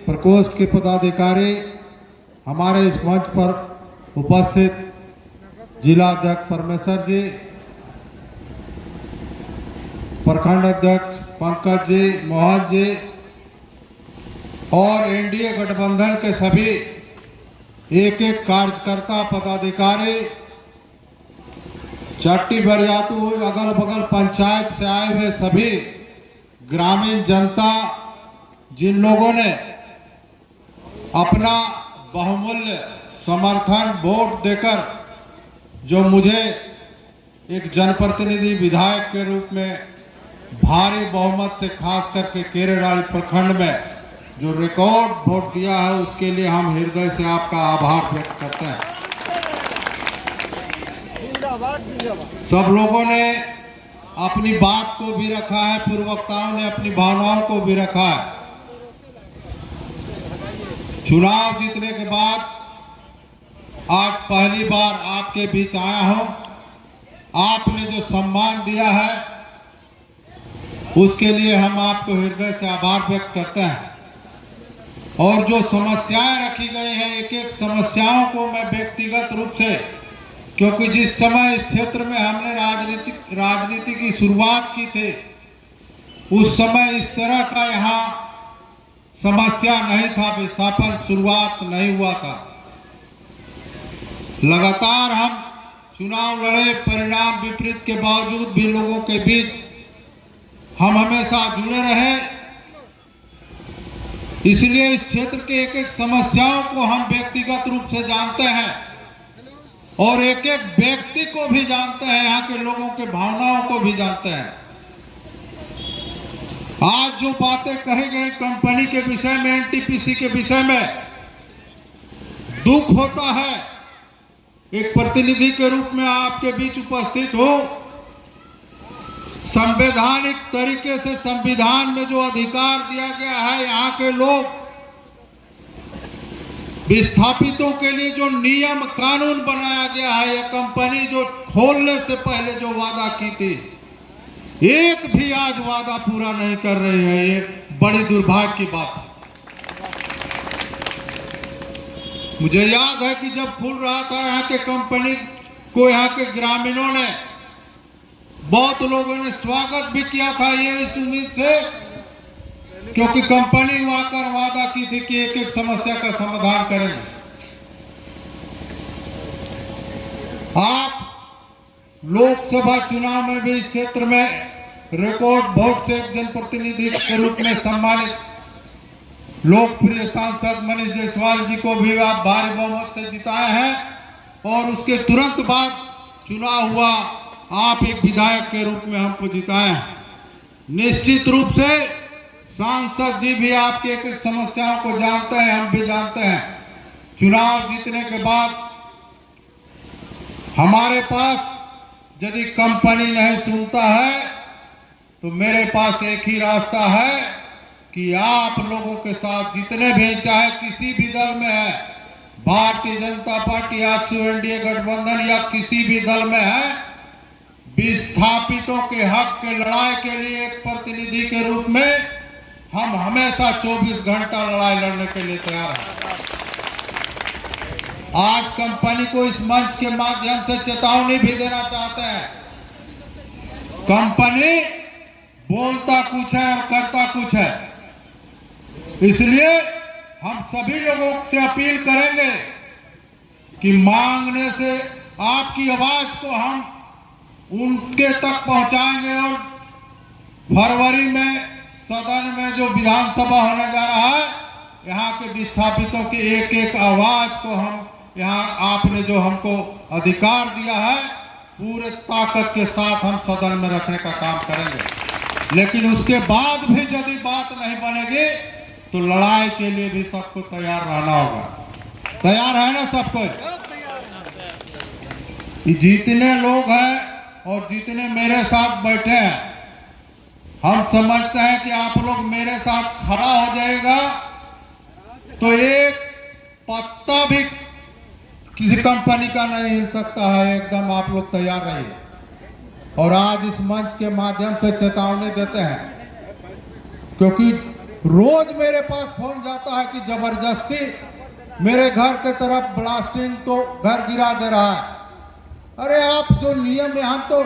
प्रकोष्ठ के पदाधिकारी, हमारे इस मंच पर उपस्थित जिला अध्यक्ष परमेश्वर जी, प्रखंड अध्यक्ष पंकज जी, मोहन जी और एनडीए गठबंधन के सभी एक एक कार्यकर्ता पदाधिकारी, चट्टी बरियातू, अगल बगल पंचायत से आए हुए सभी ग्रामीण जनता, जिन लोगों ने अपना बहुमूल्य समर्थन वोट देकर जो मुझे एक जनप्रतिनिधि विधायक के रूप में भारी बहुमत से खास करके केरेडाली प्रखंड में जो रिकॉर्ड वोट दिया है, उसके लिए हम हृदय से आपका आभार व्यक्त करते हैं। सब लोगों ने अपनी बात को भी रखा है, पूर्व वक्ताओं ने अपनी भावनाओं को भी रखा है। चुनाव जीतने के बाद आज पहली बार आपके बीच आया हूं। आपने जो सम्मान दिया है उसके लिए हम आपको हृदय से आभार व्यक्त करते हैं। और जो समस्याएं रखी गई हैं, एक एक समस्याओं को मैं व्यक्तिगत रूप से, क्योंकि जिस समय इस क्षेत्र में हमने राजनीति की शुरुआत की थी, उस समय इस तरह का यहाँ समस्या नहीं था, विस्थापन शुरुआत नहीं हुआ था। लगातार हम चुनाव लड़े, परिणाम विपरीत के बावजूद भी लोगों के बीच हम हमेशा जुड़े रहे। इसलिए इस क्षेत्र के एक एक समस्याओं को हम व्यक्तिगत रूप से जानते हैं और एक एक व्यक्ति को भी जानते हैं, यहाँ के लोगों के भावनाओं को भी जानते हैं। आज जो बातें कही गई कंपनी के विषय में, एनटीपीसी के विषय में, दुख होता है एक प्रतिनिधि के रूप में आपके बीच उपस्थित हो। संवैधानिक तरीके से संविधान में जो अधिकार दिया गया है, यहाँ के लोग विस्थापितों के लिए जो नियम कानून बनाया गया है, यह कंपनी जो खोलने से पहले जो वादा की थी, एक भी आज वादा पूरा नहीं कर रही है। ये बड़ी दुर्भाग्य की बात है। मुझे याद है कि जब खुल रहा था यहाँ के कंपनी को, यहाँ के ग्रामीणों ने, बहुत लोगों ने स्वागत भी किया था, ये इस उम्मीद से, क्योंकि कंपनी आकर वादा की थी कि एक एक समस्या का समाधान करेंगे। आप लोकसभा चुनाव में भी इस क्षेत्र में रिकॉर्ड वोट से एक जनप्रतिनिधि के रूप में सम्मानित लोकप्रिय सांसद मनीष जायसवाल जी को भी आप भारी बहुमत से जिताए हैं और उसके तुरंत बाद चुनाव हुआ, आप एक विधायक के रूप में हमको जिताए हैं। निश्चित रूप से सांसद जी भी आपकी एक एक समस्याओं को जानते हैं, हम भी जानते हैं। चुनाव जीतने के बाद हमारे पास यदि कंपनी नहीं सुनता है तो मेरे पास एक ही रास्ता है कि आप लोगों के साथ जितने भी, चाहे किसी भी दल में है, भारतीय जनता पार्टी, आजसू एनडीए गठबंधन या किसी भी दल में है, विस्थापितों के हक के लड़ाई के लिए एक प्रतिनिधि के रूप में हम हमेशा 24 घंटा लड़ाई लड़ने के लिए तैयार हैं। आज कंपनी को इस मंच के माध्यम से चेतावनी भी देना चाहते हैं। कंपनी बोलता कुछ है और करता कुछ है, इसलिए हम सभी लोगों से अपील करेंगे कि मांगने से आपकी आवाज को हम उनके तक पहुंचाएंगे और फरवरी में सदन में जो विधानसभा होने जा रहा है, यहाँ के विस्थापितों की एक एक आवाज को हम, यहाँ आपने जो हमको अधिकार दिया है, पूरे ताकत के साथ हम सदन में रखने का काम करेंगे। लेकिन उसके बाद भी यदि बात नहीं बनेगी तो लड़ाई के लिए भी सबको तैयार रहना होगा। तैयार है ना सबको? जितने लोग हैं और जितने मेरे साथ बैठे हैं, हम समझते हैं कि आप लोग मेरे साथ खड़ा हो जाएगा तो एक पत्ता भी किसी कंपनी का नहीं हिल सकता है। एकदम आप लोग तैयार रहिए। और आज इस मंच के माध्यम से चेतावनी देते हैं, क्योंकि रोज मेरे पास फोन जाता है कि जबरदस्ती मेरे घर के तरफ ब्लास्टिंग तो घर गिरा दे रहा है। अरे आप जो नियम है, हम तो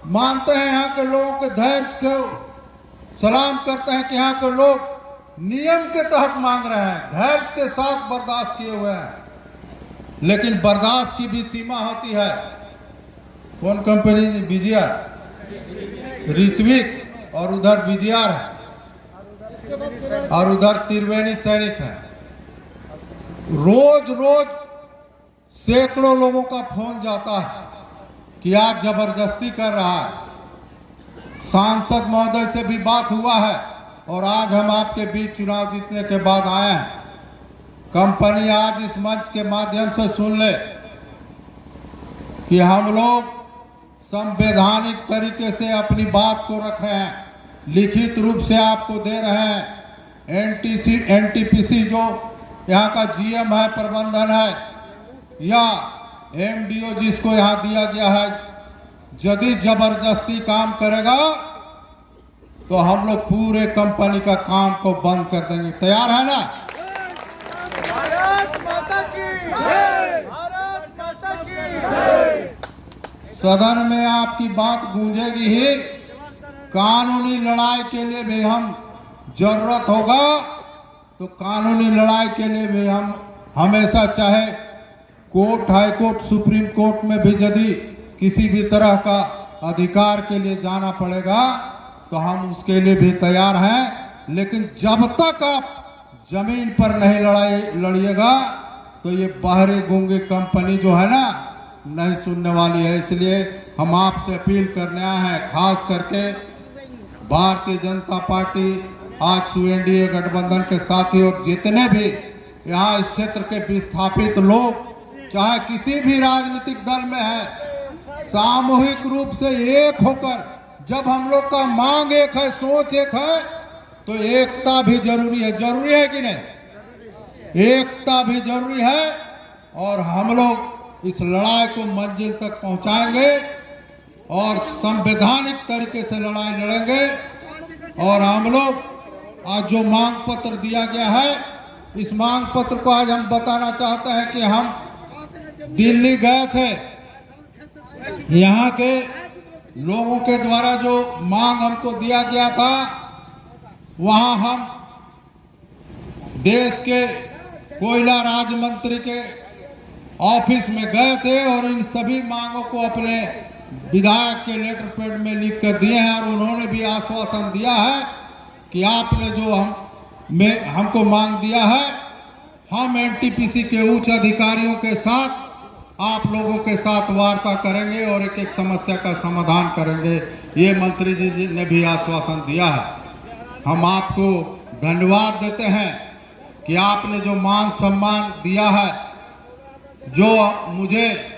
मानते हैं यहाँ के लोगों के धैर्य को सलाम करते हैं कि यहाँ के लोग नियम के तहत मांग रहे हैं, धैर्य के साथ बर्दाश्त किए हुए हैं, लेकिन बर्दाश्त की भी सीमा होती है। कौन कंपनी? बीजीआर, ऋत्विक, और उधर बीजीआर है और उधर त्रिवेणी सैनिक है। रोज रोज सैकड़ों लोगों का फोन जाता है कि आज जबरदस्ती कर रहा है। सांसद महोदय से भी बात हुआ है और आज हम आपके बीच चुनाव जीतने के बाद आए हैं। कंपनी आज इस मंच के माध्यम से सुन ले कि हम लोग संवैधानिक तरीके से अपनी बात को रख रहे हैं, लिखित रूप से आपको दे रहे हैं। एनटीपीसी जो यहाँ का जीएम है, प्रबंधन है, या एमडीओ जिसको यहाँ दिया गया है, यदि जबरदस्ती काम करेगा तो हम लोग पूरे कंपनी का काम को बंद कर देंगे। तैयार है ना? भारत माता की जय! भारत माता की जय! सदन में आपकी बात गूंजेगी ही। कानूनी लड़ाई के लिए भी हम जरूरत होगा तो कानूनी लड़ाई के लिए भी हम हमेशा, चाहे court, high court, supreme court में भी यदि किसी भी तरह का अधिकार के लिए जाना पड़ेगा तो हम उसके लिए भी तैयार हैं। लेकिन जब तक आप जमीन पर नहीं लड़िएगा तो ये बाहरी गूंगी कंपनी जो है ना, नहीं सुनने वाली है। इसलिए हम आपसे अपील करने आए हैं, खास करके भारतीय जनता पार्टी, आज एनडीए गठबंधन के साथी और जितने भी यहाँ इस क्षेत्र के विस्थापित लोग, चाहे किसी भी राजनीतिक दल में है, सामूहिक रूप से एक होकर, जब हम लोग का मांग एक है, सोच एक है, तो एकता भी जरूरी है। जरूरी है कि नहीं? एकता भी जरूरी है और हम लोग इस लड़ाई को मंजिल तक पहुंचाएंगे और संवैधानिक तरीके से लड़ाई लड़ेंगे। और हम लोग आज जो मांग पत्र दिया गया है, इस मांग पत्र को आज हम बताना चाहते हैं कि हम दिल्ली गए थे, यहाँ के लोगों के द्वारा जो मांग हमको दिया गया था, वहाँ हम देश के कोयला राज्य मंत्री के ऑफिस में गए थे और इन सभी मांगों को अपने विधायक के लेटर पैड में लिख कर दिए हैं और उन्होंने भी आश्वासन दिया है कि आपने जो हमको मांग दिया है, हम एनटीपीसी के उच्च अधिकारियों के साथ, आप लोगों के साथ वार्ता करेंगे और एक एक समस्या का समाधान करेंगे। ये मंत्री जी ने भी आश्वासन दिया है। हम आपको धन्यवाद देते हैं कि आपने जो मान सम्मान दिया है, जो मुझे